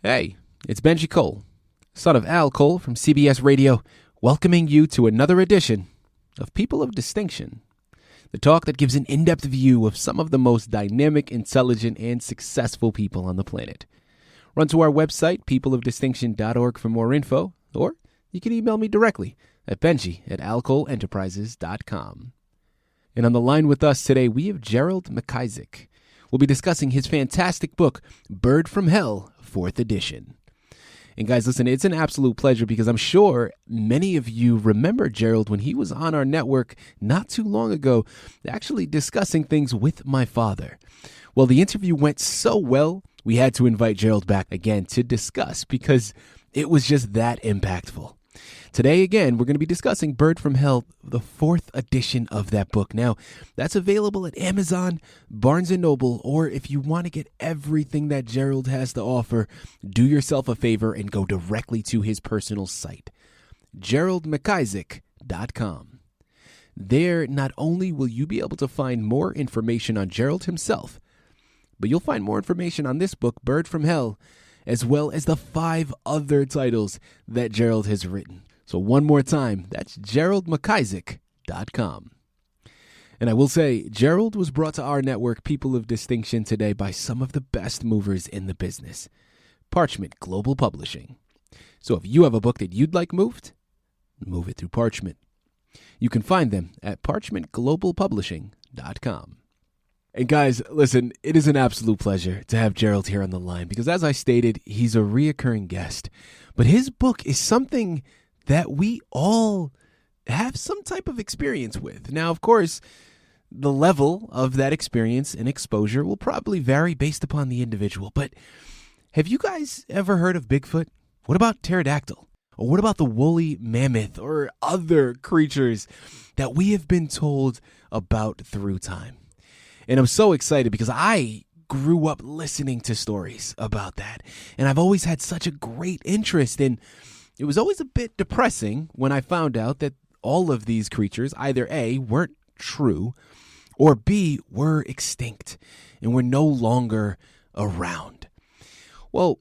Hey, it's Benjie Cole, son of Al Cole from CBS Radio, welcoming you to another edition of People of Distinction, the talk that gives an in-depth view of some of the most dynamic, intelligent, and successful people on the planet. Run to our website, peopleofdistinction.org, for more info, or you can email me directly at benji@alcoleenterprises.com. And on the line with us today, we have Gerald McIsaac. We'll be discussing his fantastic book, Bird from Hell, 4th edition. And guys, listen, it's an absolute pleasure because I'm sure many of you remember Gerald when he was on our network not too long ago, actually discussing things with my father. Well, the interview went so well, we had to invite Gerald back again to discuss because it was just that impactful. Today, again, we're going to be discussing Bird from Hell, the 4th edition of that book. Now, that's available at Amazon, Barnes & Noble, or if you want to get everything that Gerald has to offer, do yourself a favor and go directly to his personal site, geraldmcisaac.com. There, not only will you be able to find more information on Gerald himself, but you'll find more information on this book, Bird from Hell, as well as the 5 other titles that Gerald has written. So one more time, that's geraldmcisaac.com. And I will say, Gerald was brought to our network, People of Distinction, today by some of the best movers in the business, Parchment Global Publishing. So if you have a book that you'd like moved, move it through Parchment. You can find them at parchmentglobalpublishing.com. And guys, listen, it is an absolute pleasure to have Gerald here on the line because, as I stated, he's a reoccurring guest. But his book is something that we all have some type of experience with. Now, of course, the level of that experience and exposure will probably vary based upon the individual. But have you guys ever heard of Bigfoot? What about Pterodactyl? Or what about the woolly mammoth or other creatures that we have been told about through time? And I'm so excited because I grew up listening to stories about that. And I've always had such a great interest in. It was always a bit depressing when I found out that all of these creatures either A, weren't true, or B, were extinct and were no longer around. Well,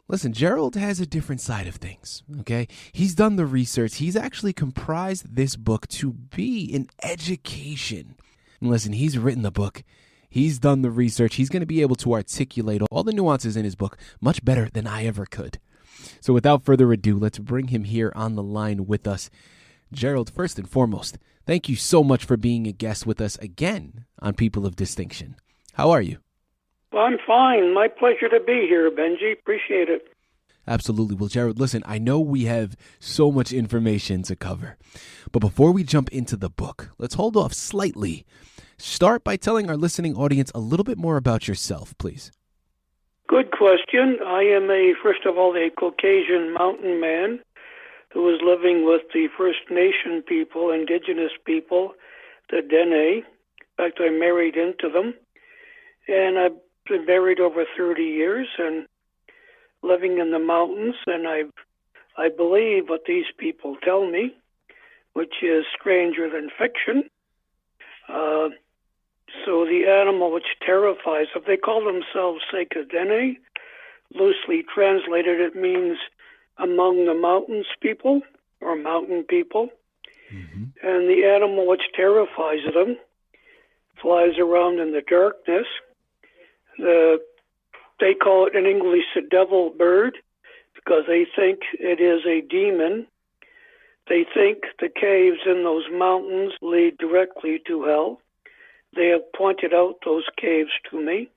listen, Gerald has a different side of things, okay? He's done the research. He's actually comprised this book to be an education. And listen, he's written the book. He's done the research. He's going to be able to articulate all the nuances in his book much better than I ever could. So without further ado, let's bring him here on the line with us. Gerald, first and foremost, thank you so much for being a guest with us again on People of Distinction. How are you? Well, I'm fine. My pleasure to be here, Benji. Appreciate it. Absolutely. Well, Gerald, listen, I know we have so much information to cover, but before we jump into the book, let's hold off slightly. Start by telling our listening audience a little bit more about yourself, please. Good question. I am first of all, a Caucasian mountain man who was living with the First Nation people, indigenous people, the Dene. In fact, I married into them. And I've been married over 30 years and living in the mountains. And I believe what these people tell me, which is stranger than fiction. So the animal which terrifies, if they call themselves Sekadene, loosely translated, it means among the mountains people or mountain people. Mm-hmm. And the animal which terrifies them flies around in the darkness. They call it in English the devil bird because they think it is a demon. They think the caves in those mountains lead directly to hell. They have pointed out those caves to me.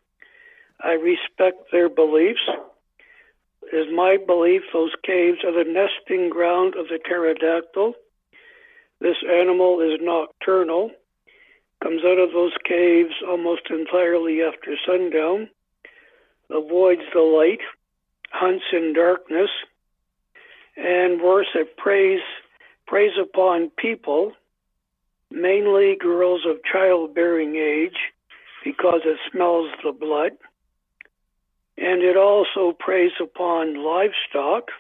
I respect their beliefs. It is my belief those caves are the nesting ground of the pterodactyl. This animal is nocturnal, comes out of those caves almost entirely after sundown, avoids the light, hunts in darkness, and worse, it preys upon people, mainly girls of childbearing age, because it smells the blood. And it also preys upon livestock,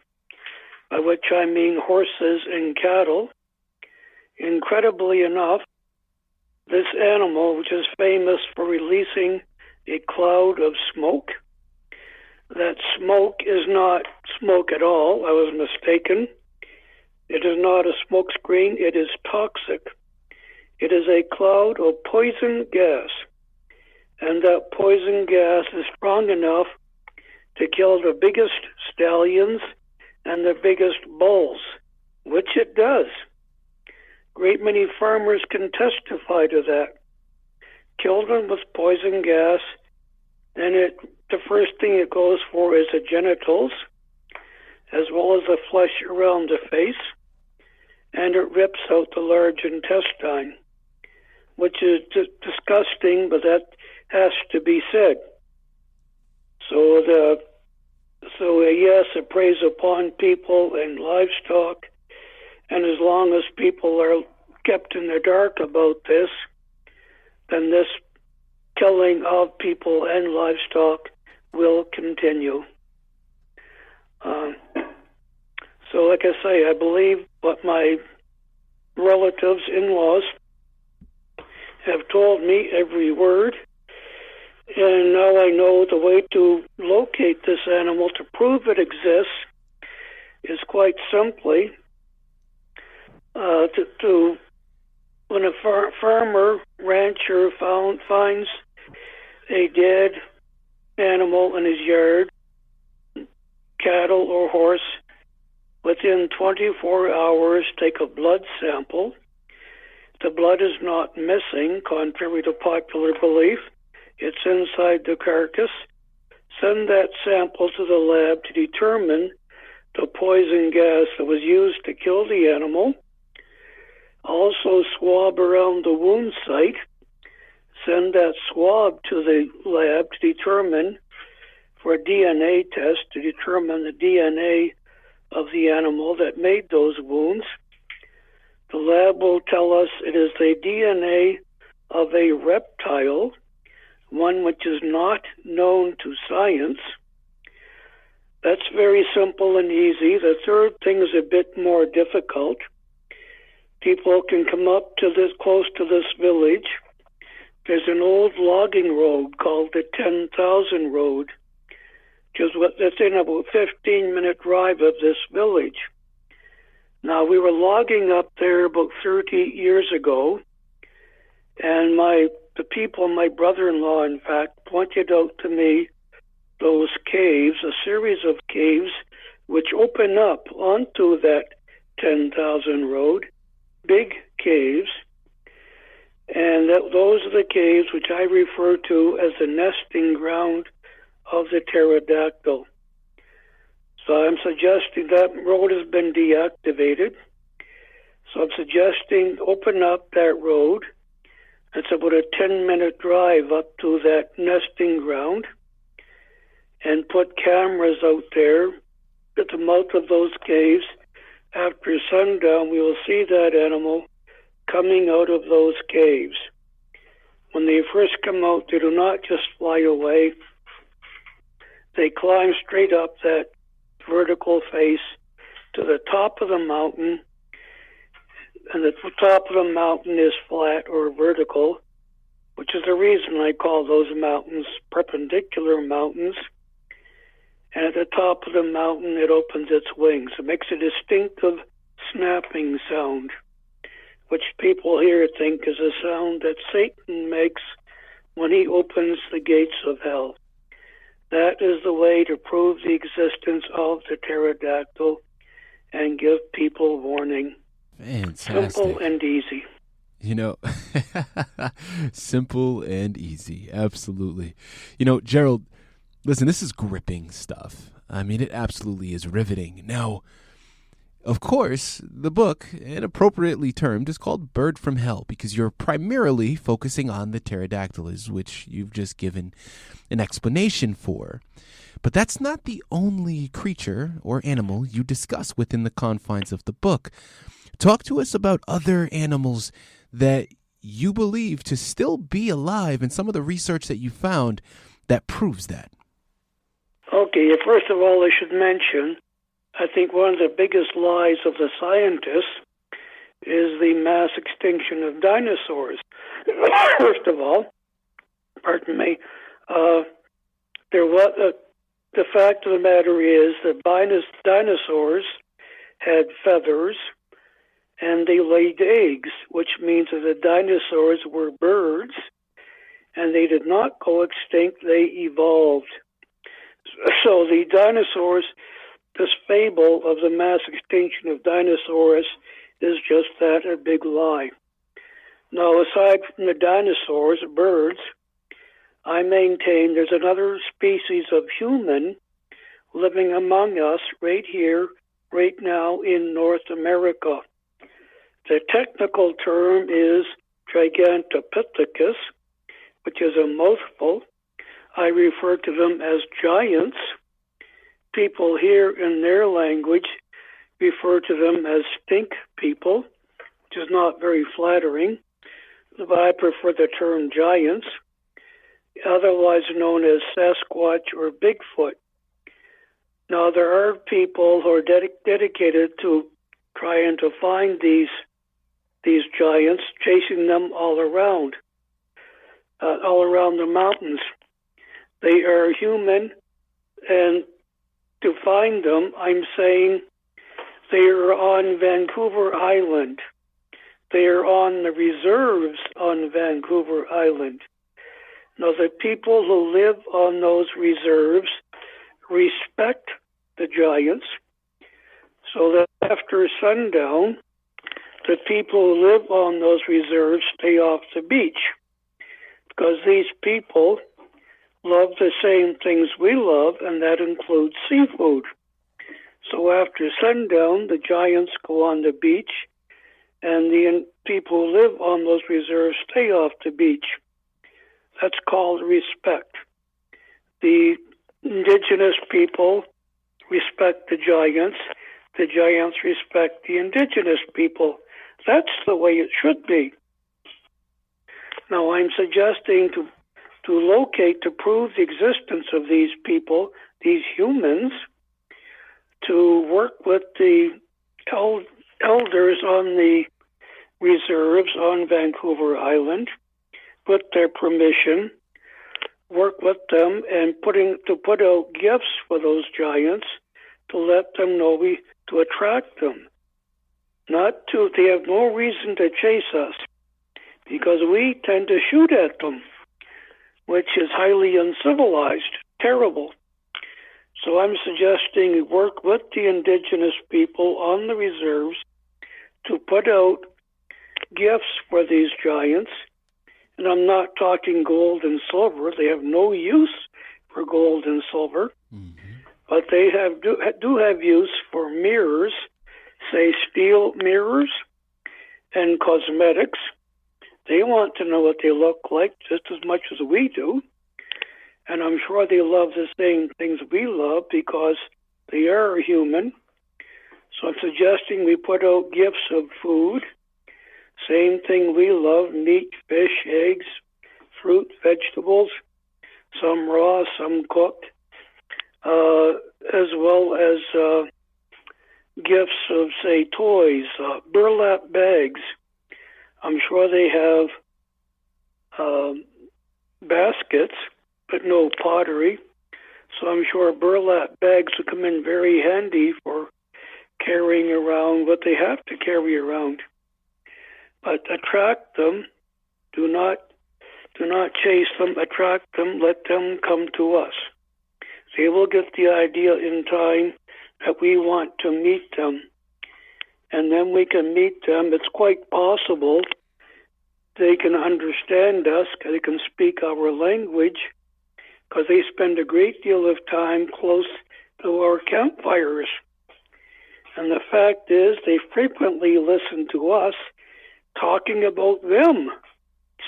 by which I mean horses and cattle. Incredibly enough, this animal, which is famous for releasing a cloud of smoke, that smoke is not smoke at all. I was mistaken. It is not a smoke screen. It is toxic. It is a cloud of poison gas. And that poison gas is strong enough to kill the biggest stallions and the biggest bulls, which it does. Great many farmers can testify to that. Kill them with poison gas, and the first thing it goes for is the genitals, as well as the flesh around the face, and it rips out the large intestine, which is disgusting, but that has to be said. So yes, it preys upon people and livestock, and as long as people are kept in the dark about this, then this killing of people and livestock will continue. So like I say, I believe what my relatives, in-laws, have told me, every word, and now I know the way to locate this animal to prove it exists is quite simply when a farmer, rancher finds a dead animal in his yard, cattle or horse, within 24 hours take a blood sample. The blood is not missing, contrary to popular belief. It's inside the carcass. Send that sample to the lab to determine the poison gas that was used to kill the animal. Also swab around the wound site. Send that swab to the lab to determine, for a DNA test, to determine the DNA of the animal that made those wounds. The lab will tell us it is the DNA of a reptile, one which is not known to science. That's very simple and easy. The third thing is a bit more difficult. People can come up to this, close to this village. There's an old logging road called the 10,000 Road, that's in about 15-minute drive of this village. Now, we were logging up there about 30 years ago, and the people, my brother-in-law, in fact, pointed out to me those caves, a series of caves, which open up onto that 10,000 Road, big caves, and those are the caves which I refer to as the nesting ground of the pterodactyl. So I'm suggesting that road has been deactivated. So I'm suggesting open up that road. It's about a 10-minute drive up to that nesting ground, and put cameras out there at the mouth of those caves. After sundown, we will see that animal coming out of those caves. When they first come out, they do not just fly away. They climb straight up that vertical face to the top of the mountain, and the top of the mountain is flat or vertical, which is the reason I call those mountains perpendicular mountains. And at the top of the mountain, it opens its wings. It makes a distinctive snapping sound, which people here think is a sound that Satan makes when he opens the gates of hell. That is the way to prove the existence of the pterodactyl and give people warning. Fantastic. Simple and easy. Simple and easy. Absolutely. Gerald, listen, this is gripping stuff. I mean, it absolutely is riveting. Now, of course, the book, and appropriately termed, is called Bird from Hell because you're primarily focusing on the pterodactyl, which you've just given an explanation for. But that's not the only creature or animal you discuss within the confines of the book. Talk to us about other animals that you believe to still be alive and some of the research that you found that proves that. Okay, first of all, I should mention, I think one of the biggest lies of the scientists is the mass extinction of dinosaurs. First of all, pardon me, there was The fact of the matter is that dinosaurs had feathers and they laid eggs, which means that the dinosaurs were birds and they did not go extinct, they evolved. So the dinosaurs, this fable of the mass extinction of dinosaurs is just that, a big lie. Now, aside from the dinosaurs, birds, I maintain there's another species of human living among us right here, right now in North America. The technical term is Gigantopithecus, which is a mouthful. I refer to them as giants. People here in their language refer to them as stink people, which is not very flattering, but I prefer the term giants, otherwise known as Sasquatch or Bigfoot. Now, there are people who are dedicated to trying to find these giants, chasing them all around the mountains. They are human, and to find them, I'm saying they are on Vancouver Island. They are on the reserves on Vancouver Island. Now, the people who live on those reserves respect the giants, so that after sundown, the people who live on those reserves stay off the beach, because these people love the same things we love, and that includes seafood. So after sundown, the giants go on the beach, and the people who live on those reserves stay off the beach. That's called respect. The indigenous people respect the giants respect the indigenous people. That's the way it should be. Now, I'm suggesting to prove the existence of these people, these humans, to work with the elders on the reserves on Vancouver Island, with their permission, work with them and put out gifts for those giants to let them know to attract them. They have no reason to chase us, because we tend to shoot at them, which is highly uncivilized, terrible. So I'm suggesting we work with the indigenous people on the reserves to put out gifts for these giants. And I'm not talking gold and silver. They have no use for gold and silver. Mm-hmm. But they do have use for mirrors, say steel mirrors and cosmetics. They want to know what they look like just as much as we do. And I'm sure they love the same things we love because they are human. So I'm suggesting we put out gifts of food. Same thing we love: meat, fish, eggs, fruit, vegetables, some raw, some cooked, as well as gifts of, say, toys, burlap bags. I'm sure they have baskets, but no pottery. So I'm sure burlap bags would come in very handy for carrying around what they have to carry around. But attract them. Do not chase them. Attract them. Let them come to us. They will get the idea in time that we want to meet them. And then we can meet them. It's quite possible they can understand us, they can speak our language, because they spend a great deal of time close to our campfires. And the fact is, they frequently listen to us talking about them,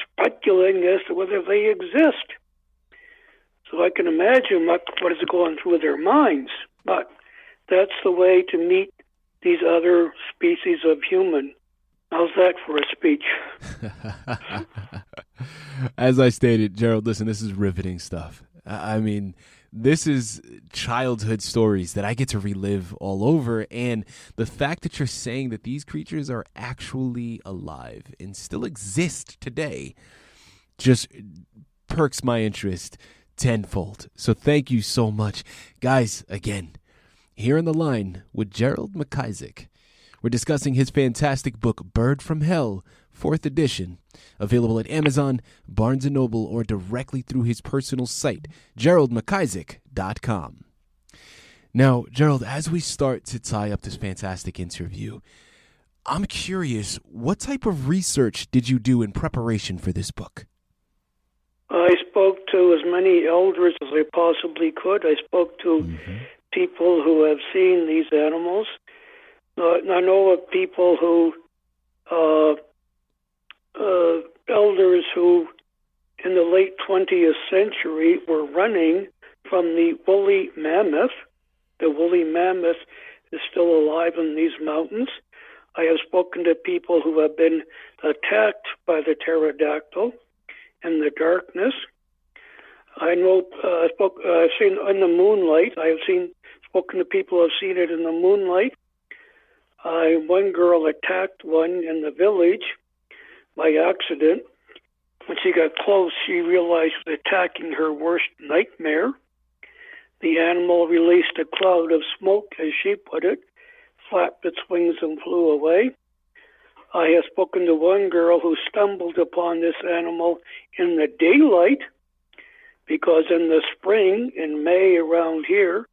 speculating as to whether they exist. So I can imagine what is going through their minds. But that's the way to meet these other species of human. How's that for a speech? As I stated, Gerald, listen, this is riveting stuff. I mean, this is childhood stories that I get to relive all over. And the fact that you're saying that these creatures are actually alive and still exist today just perks my interest tenfold. So thank you so much. Guys, again, here on the line with Gerald McIsaac. We're discussing his fantastic book, Bird from Hell, 4th edition, available at Amazon, Barnes & Noble, or directly through his personal site, GeraldMcIsaac.com. Now, Gerald, as we start to tie up this fantastic interview, I'm curious, what type of research did you do in preparation for this book? I spoke to as many elders as I possibly could. I spoke to people who have seen these animals. I know of people who, elders who in the late 20th century were running from the woolly mammoth. The woolly mammoth is still alive in these mountains. I have spoken to people who have been attacked by the pterodactyl in the darkness. I know I've seen in the moonlight. I have spoken to people who have seen it in the moonlight. One girl attacked one in the village by accident. When she got close, she realized she was attacking her worst nightmare. The animal released a cloud of smoke, as she put it, flapped its wings and flew away. I have spoken to one girl who stumbled upon this animal in the daylight, because in the spring, in May around here,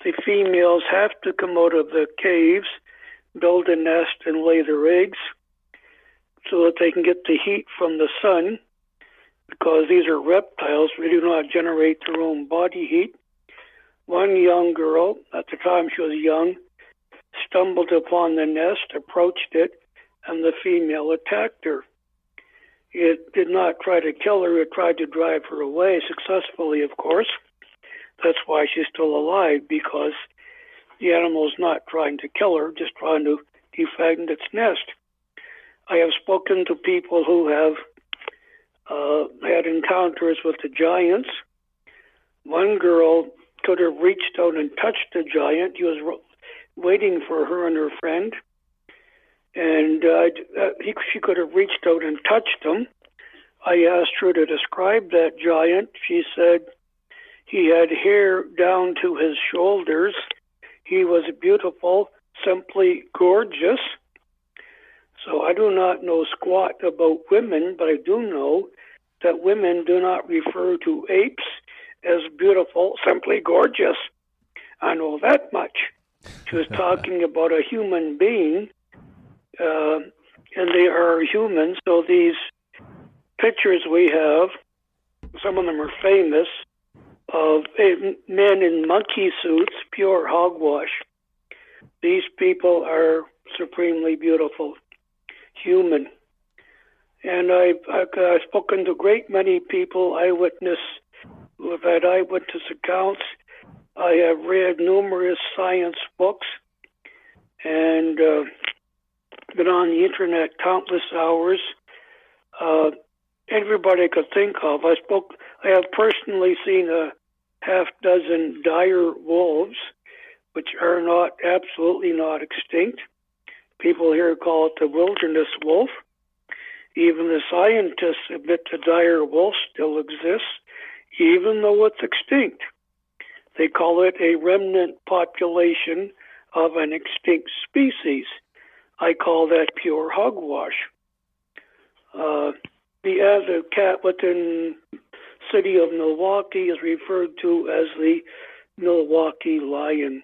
the females have to come out of the caves, build a nest, and lay their eggs so that they can get the heat from the sun, because these are reptiles. They do not generate their own body heat. One young girl, at the time she was young, stumbled upon the nest, approached it, and the female attacked her. It did not try to kill her. It tried to drive her away, successfully, of course. That's why she's still alive, because the animal is not trying to kill her, just trying to defend its nest. I have spoken to people who have had encounters with the giants. One girl could have reached out and touched the giant. He was waiting for her and her friend, and she could have reached out and touched him. I asked her to describe that giant. She said he had hair down to his shoulders. He was beautiful, simply gorgeous. So I do not know squat about women, but I do know that women do not refer to apes as beautiful, simply gorgeous. I know that much. She was talking about a human being, and they are humans. So these pictures we have, some of them are famous, of men in monkey suits, pure hogwash. These people are supremely beautiful, human. And I've spoken to a great many people, eyewitness, who have had eyewitness accounts. I have read numerous science books and been on the internet countless hours. Everybody I could think of. I have personally seen a half dozen dire wolves, which are absolutely not extinct. People here call it the wilderness wolf. Even the scientists admit the dire wolf still exists, even though it's extinct. They call it a remnant population of an extinct species. I call that pure hogwash. The cat within city of Milwaukee is referred to as the Milwaukee Lion.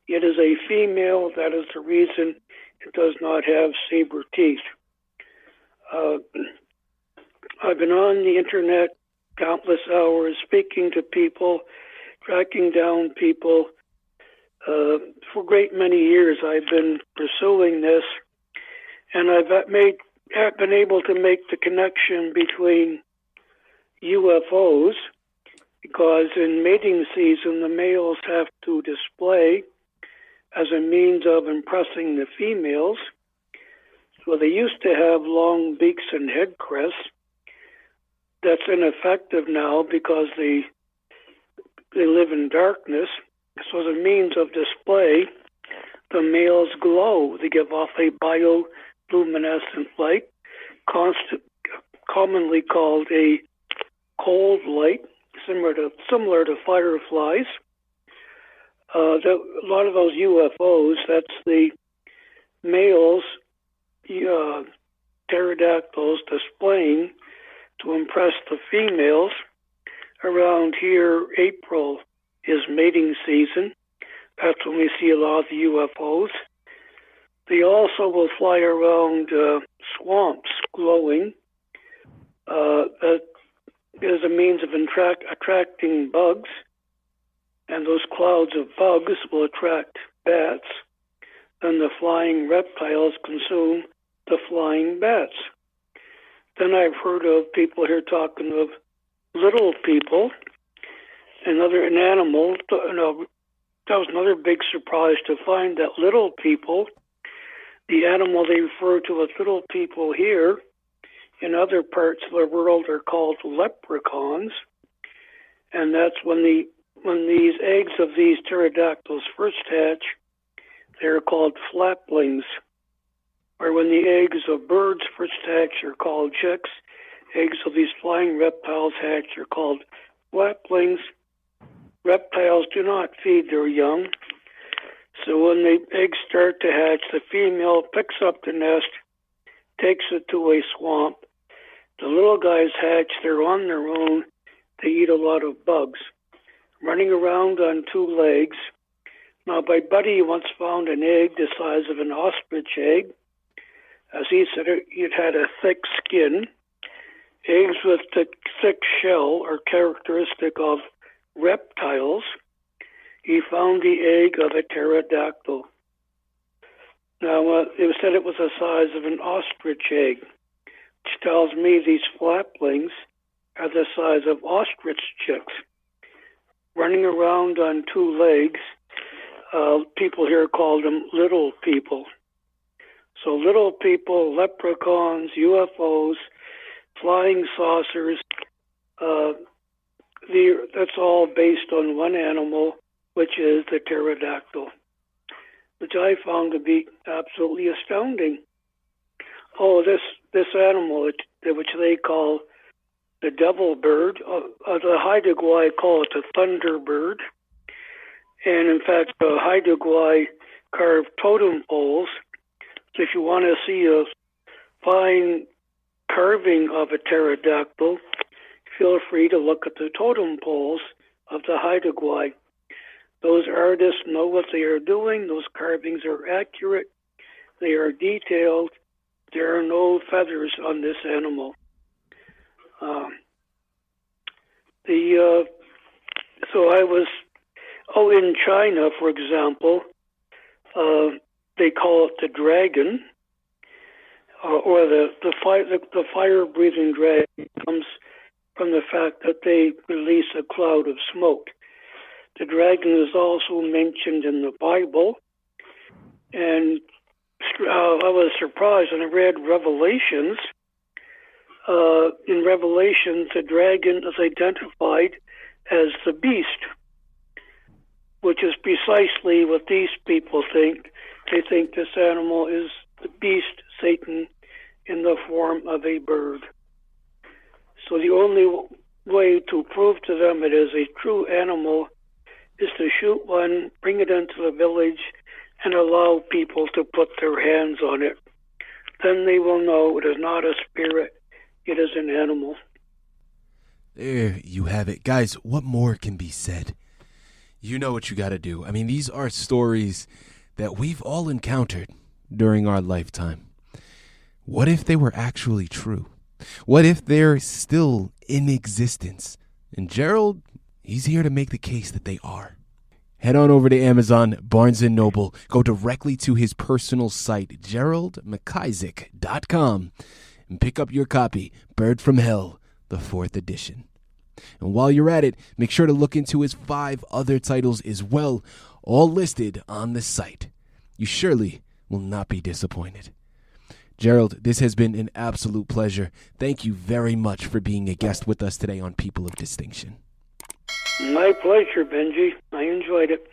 It is a female. That is the reason it does not have saber teeth. I've been on the internet countless hours, speaking to people, tracking down people. For a great many years I've been pursuing this, and I've been able to make the connection between UFOs, because in mating season the males have to display as a means of impressing the females. So they used to have long beaks and head crests. That's ineffective now because they live in darkness. So as a means of display, the males glow. They give off a bioluminescent light, commonly called a cold light, similar to fireflies. A lot of those UFOs, that's the males, pterodactyls, displaying to impress the females. Around here, April is mating season. That's when we see a lot of the UFOs. They also will fly around swamps glowing. That is a means of attracting bugs, and those clouds of bugs will attract bats. Then the flying reptiles consume the flying bats. Then I've heard of people here talking of little people, an animal. That was another big surprise to find that little people, the animal they refer to as little people here, in other parts of the world are called leprechauns, and that's when these eggs of these pterodactyls first hatch, they're called flaplings. Or when the eggs of birds first hatch are called chicks, eggs of these flying reptiles hatch are called flaplings. Reptiles do not feed their young, so when the eggs start to hatch, the female picks up the nest, takes it to a swamp. The little guys hatch, they're on their own, they eat a lot of bugs, running around on two legs. Now, my buddy once found an egg the size of an ostrich egg. As he said, it had a thick skin. Eggs with thick shell are characteristic of reptiles. He found the egg of a pterodactyl. Now, it said it was the size of an ostrich egg, which tells me these flaplings are the size of ostrich chicks, running around on two legs. People here call them little people. So little people, leprechauns, UFOs, flying saucers, that's all based on one animal, which is the pterodactyl, which I found to be absolutely astounding. Oh, this animal, which they call the devil bird, the Haida-Gwaii call it the thunderbird, and in fact, the Haida-Gwaii carve totem poles. So if you want to see a fine carving of a pterodactyl, feel free to look at the totem poles of the Haida-Gwaii. Those artists know what they are doing. Those carvings are accurate. They are detailed. There are no feathers on this animal. In China, for example, they call it the dragon, or the fire-breathing dragon comes from the fact that they release a cloud of smoke. The dragon is also mentioned in the Bible, and I was surprised when I read Revelations. In Revelations, the dragon is identified as the beast, which is precisely what these people think. They think this animal is the beast, Satan, in the form of a bird. So the only way to prove to them it is a true animal is to shoot one, bring it into the village, and allow people to put their hands on it. Then they will know it is not a spirit, it is an animal. There you have it. Guys, what more can be said? You know what you got to do. I mean, these are stories that we've all encountered during our lifetime. What if they were actually true? What if they're still in existence? And Gerald, he's here to make the case that they are. Head on over to Amazon, Barnes & Noble. Go directly to his personal site, GeraldMcIsaac.com, and pick up your copy, Bird from Hell, the 4th edition. And while you're at it, make sure to look into his 5 other titles as well, all listed on the site. You surely will not be disappointed. Gerald, this has been an absolute pleasure. Thank you very much for being a guest with us today on People of Distinction. My pleasure, Benjie. I enjoyed it.